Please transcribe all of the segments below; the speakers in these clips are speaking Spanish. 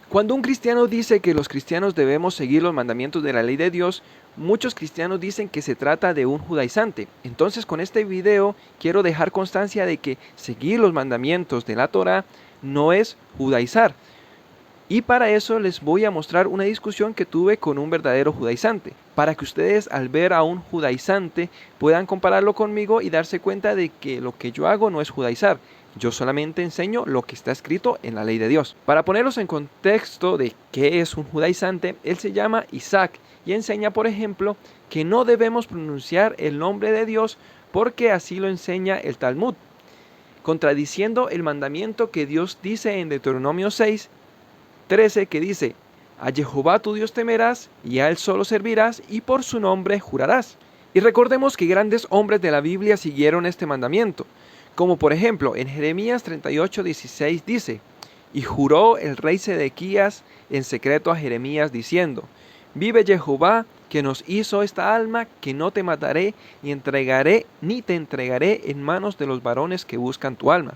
Cuando un cristiano dice que los cristianos debemos seguir los mandamientos de la ley de Dios, muchos cristianos dicen que se trata de un judaizante. Entonces, con este video quiero dejar constancia de que seguir los mandamientos de la Torá no es judaizar. Y para eso les voy a mostrar una discusión que tuve con un verdadero judaizante, para que ustedes al ver a un judaizante puedan compararlo conmigo y darse cuenta de que lo que yo hago no es judaizar. Yo solamente enseño lo que está escrito en la ley de Dios. Para ponerlos en contexto de qué es un judaizante, él se llama Isaac y enseña, por ejemplo, que no debemos pronunciar el nombre de Dios porque así lo enseña el Talmud, contradiciendo el mandamiento que Dios dice en Deuteronomio 6:13, que dice: a Jehová tu Dios temerás y a él solo servirás y por su nombre jurarás. Y recordemos que grandes hombres de la Biblia siguieron este mandamiento, como por ejemplo en Jeremías 38:16 dice: y juró el rey Sedequías en secreto a Jeremías diciendo: vive Jehová que nos hizo esta alma, que no te mataré ni te entregaré en manos de los varones que buscan tu alma.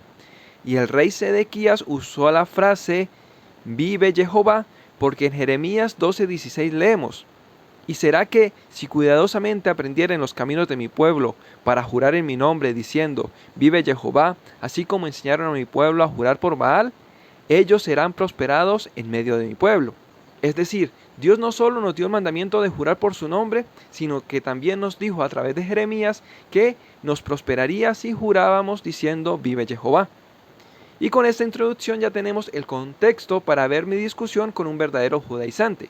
Y el rey Sedequías usó la frase vive Jehová, porque en Jeremías 12:16 leemos: ¿y será que, si cuidadosamente aprendieren los caminos de mi pueblo, para jurar en mi nombre, diciendo, vive Jehová, así como enseñaron a mi pueblo a jurar por Baal, ellos serán prosperados en medio de mi pueblo? Es decir, Dios no solo nos dio el mandamiento de jurar por su nombre, sino que también nos dijo a través de Jeremías que nos prosperaría si jurábamos diciendo, vive Jehová. Y con esta introducción ya tenemos el contexto para ver mi discusión con un verdadero judaizante.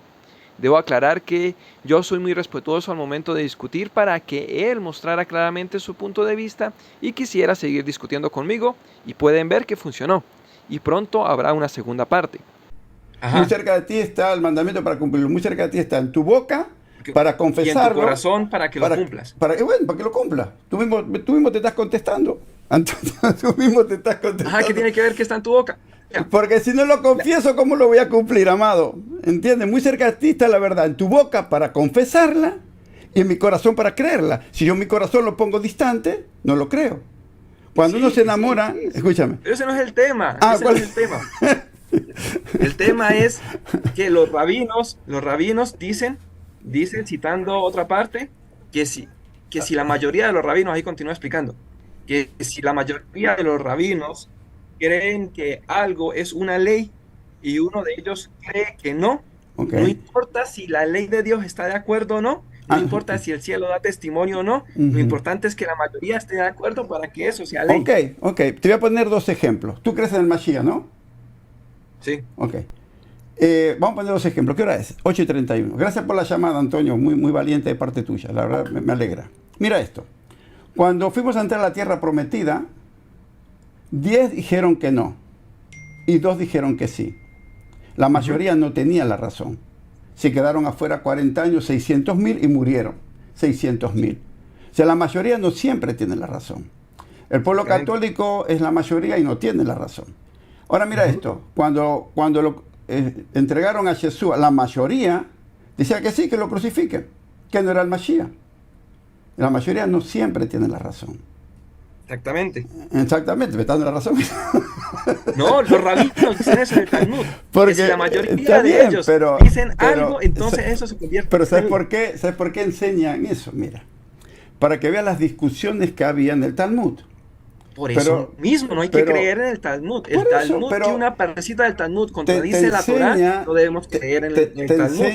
Debo aclarar que yo soy muy respetuoso al momento de discutir para que él mostrara claramente su punto de vista y quisiera seguir discutiendo conmigo, y pueden ver que funcionó. Y pronto habrá una segunda parte. Muy cerca de ti está el mandamiento para cumplirlo. Muy cerca de ti está en tu boca para confesarlo. Y en tu corazón para que lo cumplas. Bueno, para que lo cumplas. Tú mismo te estás contestando. Antonio, tú mismo te estás contestando. ¿Qué tiene que ver que está en tu boca? Porque si no lo confieso, ¿cómo lo voy a cumplir, amado? ¿Entiendes? Muy cerca de ti está la verdad. En tu boca para confesarla y en mi corazón para creerla. Si yo en mi corazón lo pongo distante, no lo creo. Cuando uno se enamora, escúchame. Pero ese no es el tema. Ese no es el tema. El tema es que los rabinos dicen, citando otra parte, que si la mayoría de los rabinos, ahí continúa explicando, que si la mayoría de los rabinos creen que algo es una ley y uno de ellos cree que no, no importa si la ley de Dios está de acuerdo o no, no importa si el cielo da testimonio o no, lo importante es que la mayoría esté de acuerdo para que eso sea ley. Ok, te voy a poner dos ejemplos. Tú crees en el Mashiach, ¿no? Sí. Ok. Vamos a poner dos ejemplos. ¿Qué hora es? 8:31. Gracias por la llamada, Antonio. Muy, muy valiente de parte tuya. La verdad me alegra. Mira esto. Cuando fuimos a entrar a la tierra prometida, 10 dijeron que no y 2 dijeron que sí. La mayoría no tenía la razón. Se quedaron afuera 40 años, 600.000 y murieron 600.000. O sea, la mayoría no siempre tiene la razón. El pueblo católico es la mayoría y no tiene la razón. Ahora mira esto. Cuando lo entregaron a Jesús, la mayoría decía que sí, que lo crucifiquen, que no era el Mashiach. La mayoría no siempre tiene la razón. Exactamente, me estás dando la razón. No, los rabinos dicen eso en el Talmud. Porque si la mayoría de ellos dicen algo, entonces eso se convierte pero ¿sabes por qué? ¿Sabes por qué enseñan eso? Mira, para que vean las discusiones que había en el Talmud. Por eso mismo no hay que creer en el Talmud. El Talmud tiene una partecita del Talmud, contradice la Torá, no debemos creer en el Talmud.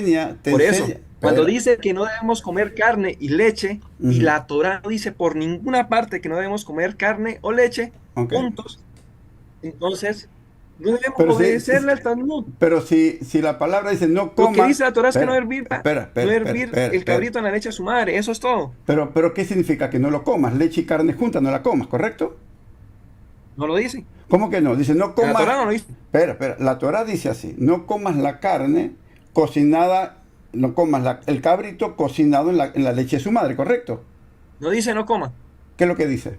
Por eso, cuando dice que no debemos comer carne y leche, y la Torá no dice por ninguna parte que no debemos comer carne o leche, juntos, entonces no debemos obedecerle al Talmud. Pero si la palabra dice no coma... Lo que dice la Torá es que no hervir el cabrito en la leche de su madre, eso es todo. Pero ¿qué significa? Que no lo comas, leche y carne juntas no la comas, ¿correcto? No lo dice. ¿Cómo que no? Dice no comas... La Torá no lo dice. Espera, la Torá dice así, no comas la carne cocinada, no comas el cabrito cocinado en la leche de su madre, ¿correcto? No dice no coma. ¿Qué es lo que dice?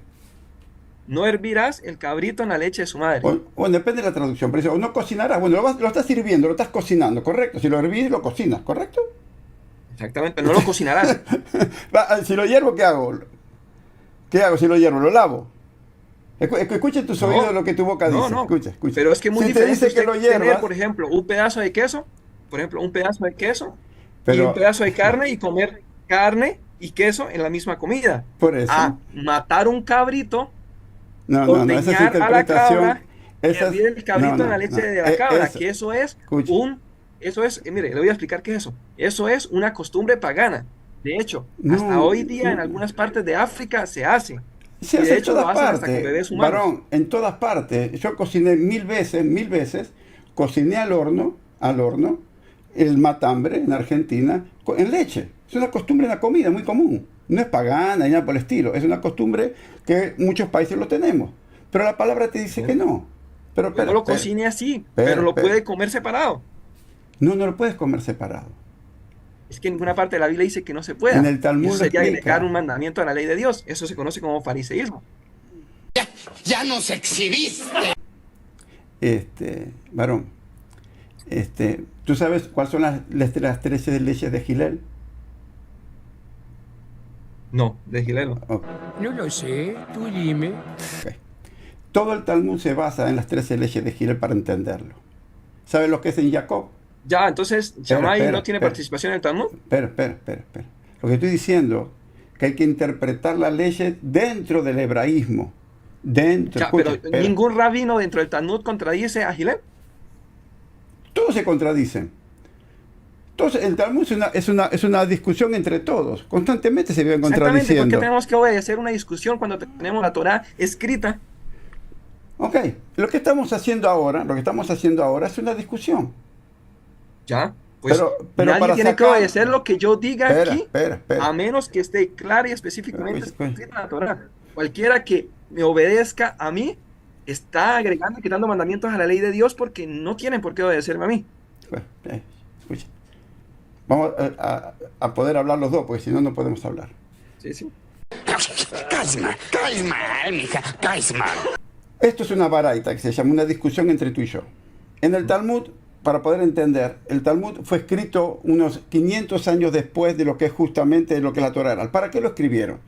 No hervirás el cabrito en la leche de su madre. Bueno, depende de la traducción, pero dice, no cocinarás, bueno, lo estás sirviendo, lo estás cocinando, ¿correcto? Si lo hervís, lo cocinas, ¿correcto? Exactamente, no lo cocinarás. Si lo hiervo, ¿qué hago? ¿Qué hago si lo hiervo? ¿Lo lavo? Escucha tus oídos lo que tu boca dice. No. Escucha, escucha. Pero es que es muy si te diferente dice que usted lo tener, hiervas, por ejemplo, un pedazo de queso, por ejemplo, un pedazo de queso y un pero pedazo de carne y comer carne y queso en la misma comida. por eso. A matar un cabrito, No, esa es ordeñar a la interpretación. cabra y Esa es, hervir el cabrito en la leche de la cabra, eso, que eso es escucha. mire, le voy a explicar qué es eso. Eso es una costumbre pagana. De hecho, hasta No, hoy día en algunas partes de África se hace. se Y hace de en hecho lo todas hacen hasta con partes, bebés humanos. varón, en todas partes. Yo cociné mil veces, cociné al horno, el matambre en Argentina, en leche. Es una costumbre en la comida muy común. No es pagana ni nada por el estilo. Es una costumbre que muchos países lo tenemos. Pero la palabra te dice que no. Pero Pues no lo cocine así, pero lo puede comer separado. No, no lo puedes comer separado. Es que en ninguna parte de la Biblia dice que no se En pueda. el Talmud Y eso lo sería explica. agregar un mandamiento a la ley de Dios. Eso se conoce como fariseísmo. Ya nos exhibiste. Varón, ¿tú sabes cuáles son las 13 leyes de Gilel? No, de Gilelo. Ok. No lo sé, tú dime. Ok. Todo el Talmud se basa en las 13 leyes de Gilel para entenderlo. ¿Sabes lo que es en Jacob? Ya, entonces, Shammai espera, no tiene espera. participación en el Talmud. Espera. Lo que estoy diciendo que hay que interpretar las leyes dentro del hebraísmo. Dentro. Ya, Escucha, pero espera. ningún rabino dentro del Talmud contradice a Gilel. Todos se contradicen. Entonces, el Talmud es una discusión entre todos. Constantemente se viven Exactamente, ¿por qué contradiciendo. tenemos que obedecer una discusión cuando tenemos la Torá escrita? Ok, lo que estamos haciendo ahora es una discusión. Ya, pues Pero nadie para tiene que sacar- obedecer lo que yo diga aquí, Espera. a menos que esté clara y específicamente Espera. escrita en la Torá. Cualquiera que me obedezca a mí está agregando y quitando mandamientos a la ley de Dios porque no tienen por qué obedecerme a mí. Escucha. Vamos a poder hablar los dos, porque si no, no podemos hablar. Sí. Caes mal, mija, caes mal. Esto es una baraita que se llama una discusión entre tú y yo. En el Talmud, para poder entender, el Talmud fue escrito unos 500 años después de lo que es justamente lo que la Torá era. ¿Para qué lo escribieron?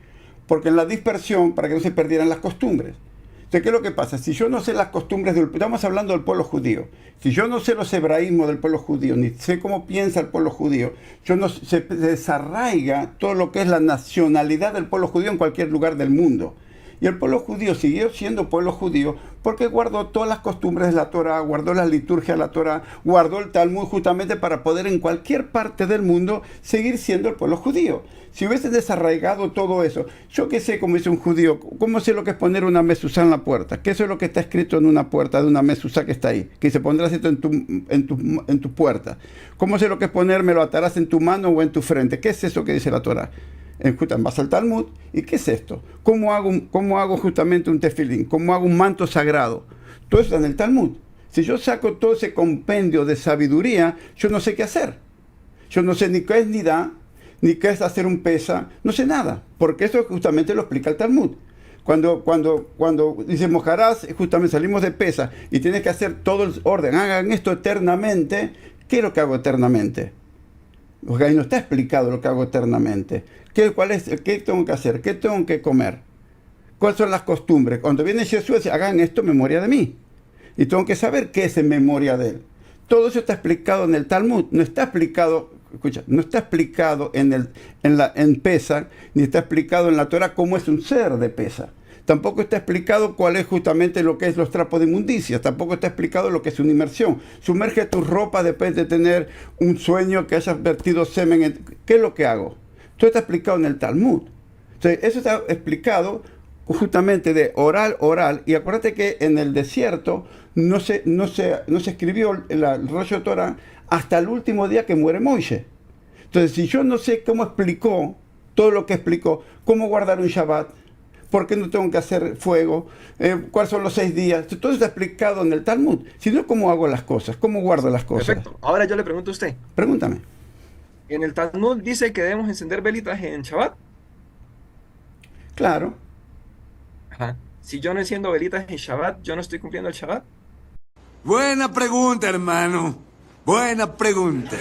Porque en la dispersión, para que no se perdieran las costumbres. Entonces, ¿qué es lo que pasa? Si yo no sé las costumbres estamos hablando del pueblo judío. Si yo no sé los hebraísmos del pueblo judío, ni sé cómo piensa el pueblo judío, se desarraiga todo lo que es la nacionalidad del pueblo judío en cualquier lugar del mundo. Y el pueblo judío siguió siendo pueblo judío porque guardó todas las costumbres de la Torá, guardó la liturgia de la Torá, guardó el Talmud justamente para poder en cualquier parte del mundo seguir siendo el pueblo judío. Si hubiese desarraigado todo eso, yo qué sé, como dice un judío, ¿cómo sé lo que es poner una mezuzá en la puerta? ¿Qué es lo que está escrito en una puerta de una mezuzá que está ahí? Que se pondrá esto en tu puerta. ¿Cómo sé lo que es poner, me lo atarás en tu mano o en tu frente? ¿Qué es eso que dice la Torá? Vas al Talmud, ¿y qué es esto? ¿Cómo hago justamente un tefilín? ¿Cómo hago un manto sagrado? Todo eso está en el Talmud. Si yo saco todo ese compendio de sabiduría, yo no sé qué hacer. Yo no sé ni qué es nidá, ni qué es hacer un pesa, no sé nada, porque eso justamente lo explica el Talmud. Cuando dice mojarás, justamente salimos de pesa y tienes que hacer todo el orden, hagan esto eternamente, ¿qué es lo que hago eternamente? Porque ahí no está explicado lo que hago eternamente. ¿Qué tengo que hacer? ¿Qué tengo que comer? ¿Cuáles son las costumbres? Cuando viene Jesús, dice, hagan esto en memoria de mí. Y tengo que saber qué es en memoria de él. Todo eso está explicado en el Talmud. No está explicado, no está explicado en Pesa, ni está explicado en la Torah cómo es un ser de Pesa. Tampoco está explicado cuál es justamente lo que es los trapos de inmundicia. Tampoco está explicado lo que es una inmersión. Sumerge tu ropa después de tener un sueño que hayas vertido semen. ¿Qué es lo que hago? Todo está explicado en el Talmud. Entonces, eso está explicado justamente de oral. Y acuérdate que en el desierto no se escribió el rollo de Torah hasta el último día que muere Moisés. Entonces, si yo no sé cómo explicó todo lo que explicó, cómo guardar un Shabbat, ¿por qué no tengo que hacer fuego? ¿Cuáles son los 6 días? Todo está explicado en el Talmud. Si no, ¿cómo hago las cosas? ¿Cómo guardo las cosas? Perfecto. Ahora yo le pregunto a usted. Pregúntame. En el Talmud dice que debemos encender velitas en Shabbat. Claro. Ajá. Si yo no enciendo velitas en Shabbat, ¿yo no estoy cumpliendo el Shabbat? Buena pregunta, hermano. Buena pregunta.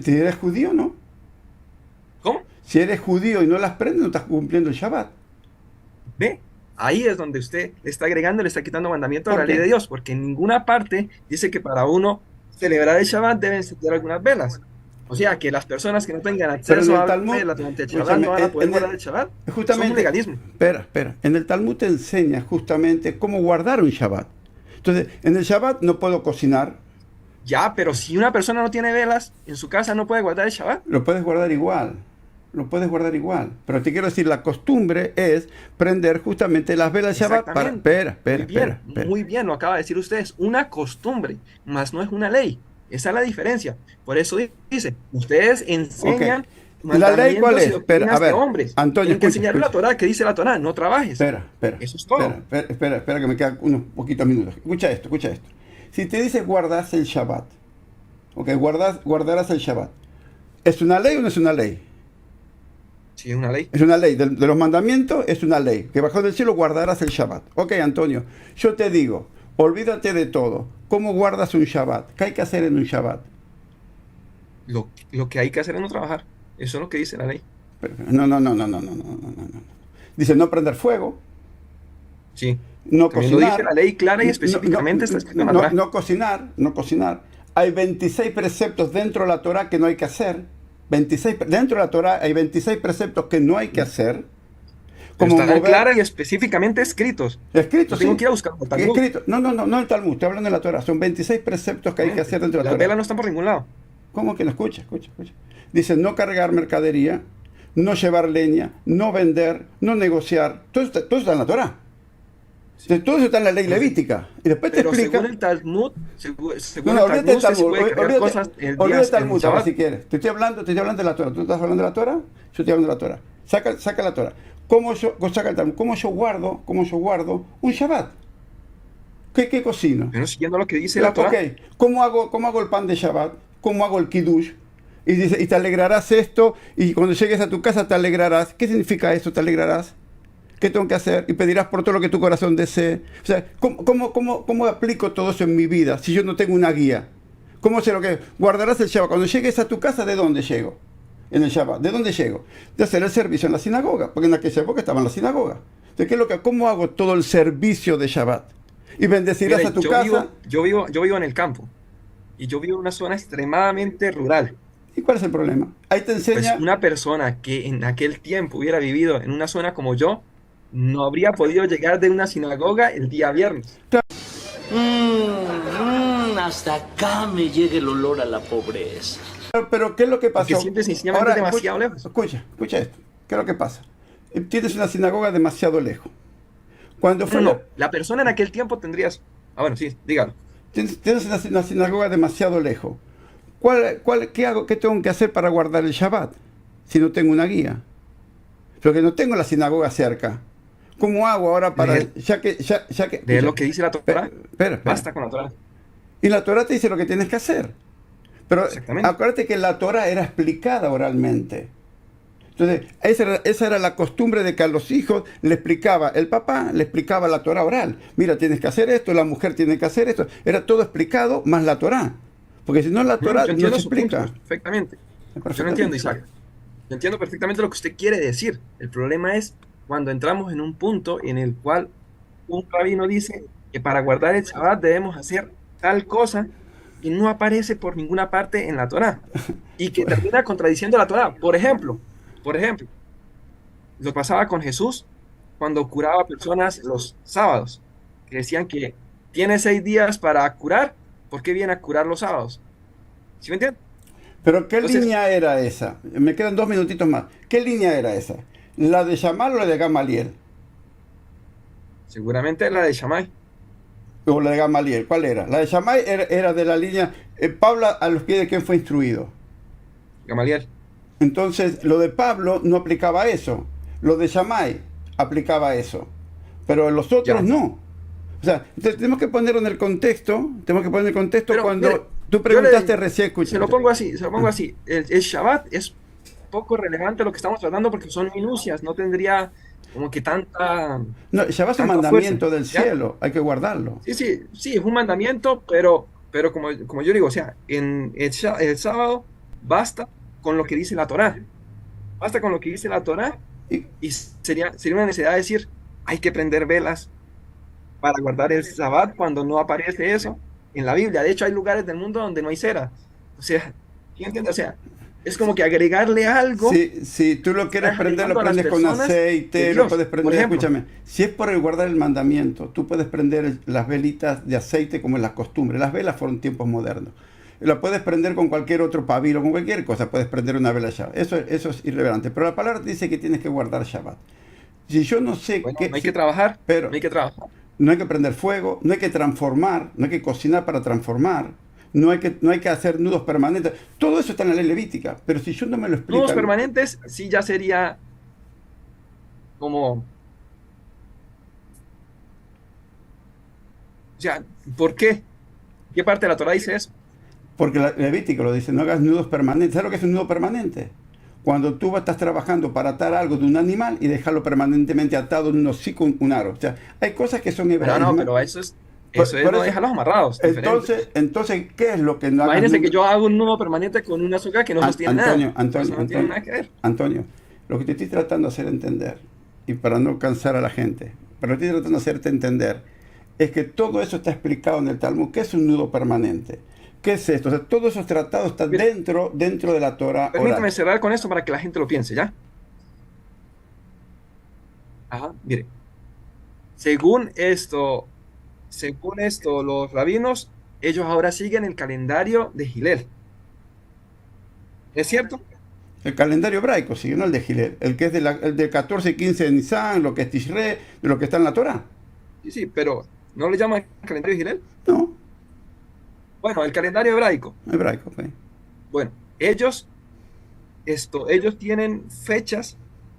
Si eres judío, ¿no? ¿Cómo? Si eres judío y no las prendes, no estás cumpliendo el Shabbat. ¿Ve? Ahí es donde usted le está agregando, le está quitando mandamiento a la ¿Por ley qué? de Dios, porque en ninguna parte dice que para uno celebrar el Shabbat deben encender algunas velas. O sea, que las personas que no tengan Pero en acceso el a Talmud, velas durante el Shabbat escúchame, no van a poder guardar el Shabbat. Eso es un justamente, legalismo. espera, en el Talmud te enseña justamente cómo guardar un Shabbat. Entonces, en el Shabbat no puedo cocinar, Ya, pero si una persona no tiene velas en su casa, no puede guardar el Shabbat. lo puedes guardar igual, lo puedes guardar igual. Pero te quiero decir, la costumbre es prender justamente las velas del Shabbat para... Exactamente. Muy bien, lo acaba de decir usted, es una costumbre, más no es una ley. Esa es la diferencia. Por eso dice, ustedes enseñan ¿La ley cuál es? mandamientos y doctrinas Espera, a ver, de hombres. Antonio, Tienen que escucha, enseñar la escucha. Torah, que dice la Torah, no trabajes. Espera, Eso es todo. espera, que me quedan unos poquitos minutos. Escucha esto. Si te dice guardas el Shabbat, ok, guardarás el Shabbat, ¿es una ley o no es una ley? Sí, es una ley. Es una ley, de los mandamientos es una ley, que bajó del cielo guardarás el Shabbat. Ok, Antonio, yo te digo, olvídate de todo. ¿Cómo guardas un Shabbat? ¿Qué hay que hacer en un Shabbat? Lo que hay que hacer es no trabajar. Eso es lo que dice la ley. No. Dice no prender fuego, Sí. no También lo cocinar. dice la ley clara y específicamente está escrito en la Torah. no cocinar. Hay 26 preceptos dentro de la Torah que no hay que hacer. Dentro de la Torah hay 26 preceptos que no hay que hacer. Pero Como están mover- claras y específicamente escritos. Escrito, Yo tengo sí. que ir a buscar el Talmud. Escrito. No el Talmud, estoy hablando de la Torah. Son 26 preceptos que hay que hacer dentro de la Las Torah. velas no están por ningún lado. ¿Cómo que no? Escucha. Dice no cargar mercadería, no llevar leña, no vender, no negociar. Todo eso está en la Torah. Todo eso está en la ley levítica. Y después te Pero explica. según el Talmud, según Olvídate el del Talmud, sí se Talmud. puede cargar cosas el día Olvídate del Talmud en ahora Shabbat. si quieres. Te estoy hablando de la Torah. ¿Tú estás hablando de la Torah? Yo estoy hablando de la Torah. Saca la Torah. Saca el Talmud. ¿Cómo yo guardo un Shabbat? ¿Qué cocino? Pero siguiendo lo que dice la Torah. Ok, ¿cómo hago el pan de Shabbat? ¿Cómo hago el Kiddush? Y dice, y te alegrarás esto, y cuando llegues a tu casa te alegrarás. ¿Qué significa eso? ¿Te alegrarás? ¿Qué tengo que hacer? Y pedirás por todo lo que tu corazón desee. O sea, ¿cómo aplico todo eso en mi vida si yo no tengo una guía? ¿Cómo sé lo que guardarás el Shabbat? Cuando llegues a tu casa, ¿de dónde llego? En el Shabbat. ¿De dónde llego? De hacer el servicio en la sinagoga, porque en aquella época estaba en la sinagoga. Entonces, ¿cómo hago todo el servicio de Shabbat? Y bendecirás Mire, a tu casa. yo vivo en el campo. Y yo vivo en una zona extremadamente rural. ¿Y cuál es el problema? Ahí te Pues enseña... una persona que en aquel tiempo hubiera vivido en una zona como yo, no habría podido llegar de una sinagoga el día viernes. Hasta acá me llega el olor a la pobreza. Pero ¿qué es lo que pasó? Porque simple y sencillamente es demasiado lejos. Escucha esto. ¿Qué es lo que pasa? Tienes una sinagoga demasiado lejos. Cuando fue No, la persona en aquel tiempo tendrías... Ah, bueno, sí, dígalo. Tienes una sinagoga demasiado lejos. ¿Qué tengo que hacer para guardar el Shabbat? Si no tengo una guía. Porque no tengo la sinagoga cerca. ¿Cómo hago ahora para... De lo que dice la Torah. Espera. Basta con la Torah. Y la Torah te dice lo que tienes que hacer. Pero Exactamente. acuérdate que la Torah era explicada oralmente. Entonces, esa era la costumbre de que a los hijos el papá le explicaba la Torah oral. Mira, tienes que hacer esto, la mujer tiene que hacer esto. Era todo explicado más la Torah. Porque si no, la Torah Yo no entiendo se su punto explica. perfectamente. Yo lo entiendo, Isaac. Yo entiendo perfectamente lo que usted quiere decir. El problema es cuando entramos en un punto en el cual un rabino dice que para guardar el Shabbat debemos hacer tal cosa y no aparece por ninguna parte en la Torah y que termina contradiciendo la Torah. Por ejemplo, lo pasaba con Jesús cuando curaba personas los sábados, que decían que tiene 6 días para curar, ¿por qué viene a curar los sábados? ¿Sí me entiende? Pero ¿qué Entonces- línea era esa? Me quedan 2 minutitos más. ¿Qué línea era esa? ¿La de Shammai o la de Gamaliel? Seguramente la de Shammai. O la de Gamaliel, ¿cuál era? La de Shammai era de la línea Pablo a los pies de quien fue instruido. Gamaliel. Entonces, lo de Pablo no aplicaba eso. Lo de Shammai aplicaba eso. Pero los otros Ya. no. O sea, entonces tenemos que ponerlo en el contexto. Tenemos que poner en el contexto Pero, cuando mire, tú preguntaste yo le- recién, escucha. Se lo pongo así. El Shabbat es poco relevante lo que estamos tratando porque son minucias, no tendría como que tanta... No, Shabbat es un tanta mandamiento fuerza, del ¿ya? cielo. Hay que guardarlo. Sí, es un mandamiento, pero como yo digo, o sea, en el sábado basta con lo que dice la Torá. Basta con lo que dice la Torá Y- y sería una necesidad de decir, hay que prender velas para guardar el Sabbat cuando no aparece eso en la Biblia. De hecho, hay lugares del mundo donde no hay cera. O sea, ¿sí entiendes? O sea, es como que agregarle algo. Si tú lo quieres Estás prender, lo alejando a las prendes con personas de aceite, Dios. lo puedes Por prender, ejemplo. escúchame, si es por el guardar el mandamiento, tú puedes prender las velitas de aceite como en la costumbre. Las velas fueron tiempos modernos. La puedes prender con cualquier otro pabilo, con cualquier cosa, puedes prender una vela Shabbat. Eso es irrelevante. Pero la palabra dice que tienes que guardar Shabbat. Si yo no sé Bueno, qué... no hay que trabajar, pero no hay que trabajar. no hay que prender fuego, no hay que transformar, no hay que cocinar para transformar, no hay que hacer nudos permanentes. Todo eso está en la ley levítica. Pero si yo no me lo explico... Nudos permanentes sí ya sería como... O sea, ¿por qué? ¿Qué parte de la Torah dice eso? Porque la Levítico lo dice, no hagas nudos permanentes. ¿Sabes lo que es un nudo permanente? Cuando tú estás trabajando para atar algo de un animal y dejarlo permanentemente atado en un hocico, un aro. O sea, hay cosas que son hebraísmo. No, pero eso es no dejarlos amarrados. Entonces, ¿qué es lo que no hagas? Imagínense que yo hago un nudo permanente con una azúcar que no sostiene nada. Eso no tiene nada que ver. Antonio, lo que te estoy tratando de hacer entender, y para no cansar a la gente, pero lo que estoy tratando de hacerte entender, es que todo eso está explicado en el Talmud. ¿Qué es un nudo permanente? ¿Qué es esto? O sea, todos esos tratados están dentro de la Torah. Permítame cerrar con esto para que la gente lo piense, ¿ya? Ajá, mire. Según esto, los rabinos, ellos ahora siguen el calendario de Gilel. ¿Es cierto? El calendario hebraico, sigue, no el de Gilel. El que es el de 14 y 15 de Nisan, lo que es Tishrei, de lo que está en la Torah. Sí, pero ¿no le llaman calendario de Gilel? No, Bueno, el calendario hebraico. hebraico, ok. Bueno, ellos tienen fechas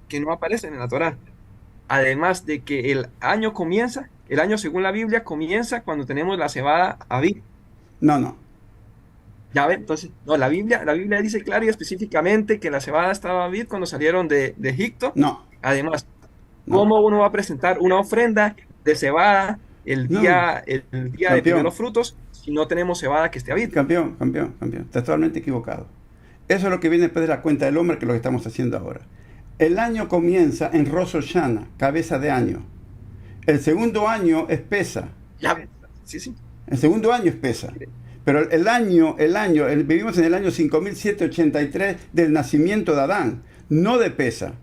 que no aparecen en la Torá. Además de que el año según la Biblia comienza cuando tenemos la cebada Abib. No. Ya ven, entonces, no, la Biblia dice claro y específicamente que la cebada estaba Abib cuando salieron de Egipto. No. Además, No. ¿cómo uno va a presentar una ofrenda de cebada el día de Campeón. primeros frutos si no tenemos cebada que esté Abib? Campeón. Estás totalmente equivocado. Eso es lo que viene después de la cuenta del hombre, que es lo que estamos haciendo ahora. El año comienza en Rosh Hashanah, cabeza de año. El segundo año es Pesa. Ya ven, sí. El segundo año es Pesa. Pero vivimos en el año 5783 del nacimiento de Adán, no de Pesa.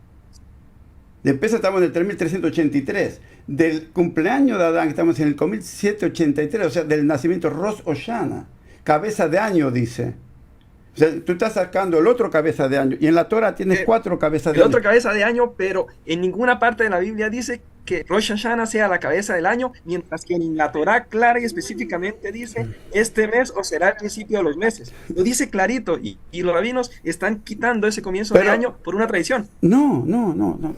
De Pesa estamos en el 3383. Del cumpleaños de Adán estamos en el 5783, o sea, del nacimiento Rosh Hashanah, cabeza de año, dice. O sea, tú estás sacando el otro cabeza de año, y en la Torah tienes 4 cabezas de El año. otro cabeza de año, pero en ninguna parte de la Biblia dice que Rosh Hashanah sea la cabeza del año, mientras que en la Torah clara y específicamente dice este mes o será el principio de los meses. Lo dice clarito, y los rabinos están quitando ese comienzo de año por una tradición. No.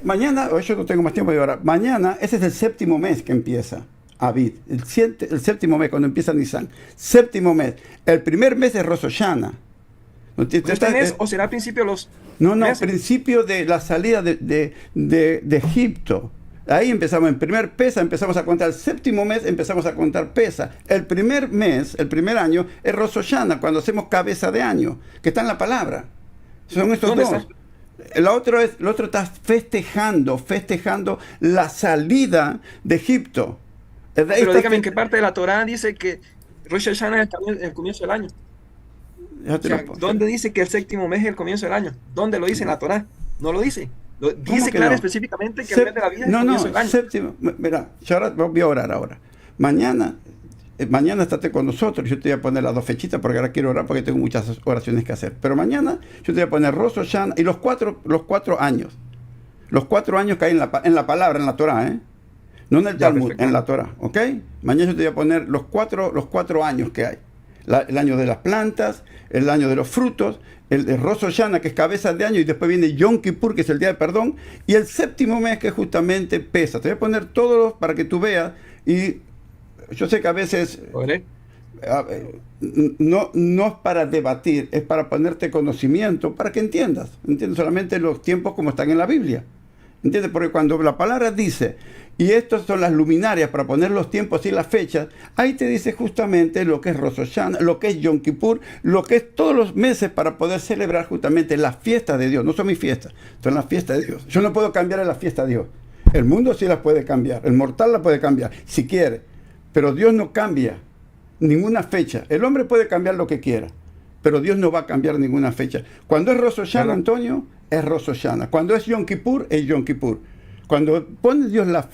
Mañana, yo no tengo más tiempo de ahora. Mañana, ese es el séptimo mes que empieza Abid. El séptimo mes, cuando empieza Nisan. Séptimo mes. El primer mes es Rosh Hashanah. ¿Este mes o será al principio de los meses? Principio de la salida de Egipto. Ahí empezamos, en primer Pesa empezamos a contar, el séptimo mes empezamos a contar Pesa. El primer mes, el primer año, es Rosh Hashanah, cuando hacemos cabeza de año, que está en la palabra. Son estos ¿Dónde dos. está? El otro está festejando la salida de Egipto. Pero dígame en qué parte de la Torah dice que Rosh Hashanah es el comienzo del año. O sea, ¿dónde dice que el séptimo mes es el comienzo del año? ¿Dónde lo dice en la Torah? No lo dice. Dice claro específicamente que el mes de la vida es el comienzo del año. Séptimo. Mira, yo ahora voy a orar ahora. Mañana estate con nosotros. Yo te voy a poner las 2 fechitas porque ahora quiero orar porque tengo muchas oraciones que hacer. Pero mañana yo te voy a poner Rosh Hashanah y los cuatro años. Los 4 años que hay en la palabra, en la Torah, ¿eh? No en el Talmud, en la Torah, ¿ok? Mañana yo te voy a poner los cuatro años que hay. El año de las plantas, el año de los frutos, el de Rosh Hashanah, que es cabeza de año, y después viene Yom Kippur, que es el día de perdón, y el séptimo mes, que justamente Pesa. Te voy a poner todos para que tú veas, y yo sé que a veces no es para debatir, es para ponerte conocimiento, para que entiendas solamente los tiempos como están en la Biblia. ¿Entiendes? Porque cuando la palabra dice, y estas son las luminarias para poner los tiempos y las fechas, ahí te dice justamente lo que es Rosh Hashanah, lo que es Yom Kippur, lo que es todos los meses para poder celebrar justamente las fiestas de Dios. No son mis fiestas, son las fiestas de Dios. Yo no puedo cambiar la fiesta de Dios. El mundo sí las puede cambiar, el mortal la puede cambiar, si quiere, pero Dios no cambia ninguna fecha. El hombre puede cambiar lo que quiera, pero Dios no va a cambiar ninguna fecha. Cuando es Rosh Hashanah, Antonio, es Rosh Hashanah. Cuando es Yom Kippur, es Yom Kippur. Cuando pone Dios las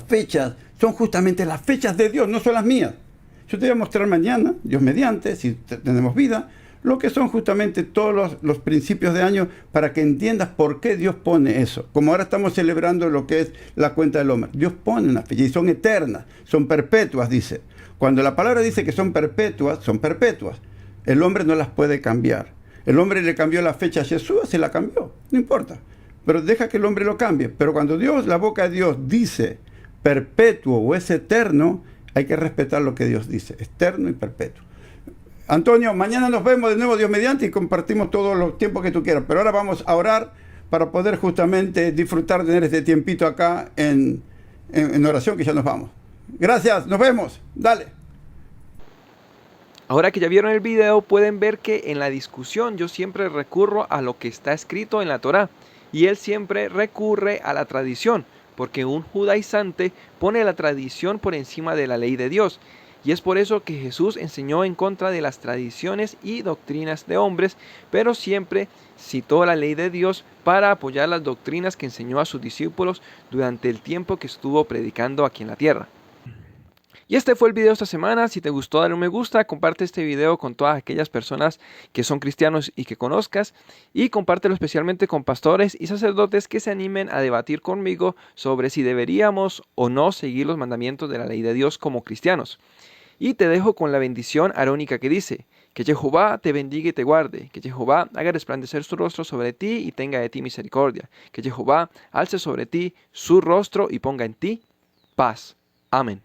fechas, son justamente las fechas de Dios, no son las mías. Yo te voy a mostrar mañana, Dios mediante, si tenemos vida, lo que son justamente todos los principios de año para que entiendas por qué Dios pone eso. Como ahora estamos celebrando lo que es la cuenta del hombre. Dios pone una fecha y son eternas, son perpetuas, dice. Cuando la palabra dice que son perpetuas, son perpetuas. El hombre no las puede cambiar. El hombre le cambió la fecha a Jesús, se la cambió, no importa. Pero deja que el hombre lo cambie. Pero cuando Dios, la boca de Dios dice perpetuo o es eterno, hay que respetar lo que Dios dice, eterno y perpetuo. Antonio, mañana nos vemos de nuevo, Dios mediante, y compartimos todos los tiempos que tú quieras. Pero ahora vamos a orar para poder justamente disfrutar de tener este tiempito acá en oración, que ya nos vamos. Gracias, nos vemos. Dale. Ahora que ya vieron el video, pueden ver que en la discusión yo siempre recurro a lo que está escrito en la Torá. Y él siempre recurre a la tradición, porque un judaizante pone la tradición por encima de la ley de Dios. Y es por eso que Jesús enseñó en contra de las tradiciones y doctrinas de hombres, pero siempre citó la ley de Dios para apoyar las doctrinas que enseñó a sus discípulos durante el tiempo que estuvo predicando aquí en la tierra. Y este fue el video de esta semana. Si te gustó, dale un me gusta, comparte este video con todas aquellas personas que son cristianos y que conozcas, y compártelo especialmente con pastores y sacerdotes que se animen a debatir conmigo sobre si deberíamos o no seguir los mandamientos de la ley de Dios como cristianos. Y te dejo con la bendición arónica que dice: que Jehová te bendiga y te guarde, que Jehová haga resplandecer su rostro sobre ti y tenga de ti misericordia, que Jehová alce sobre ti su rostro y ponga en ti paz. Amén.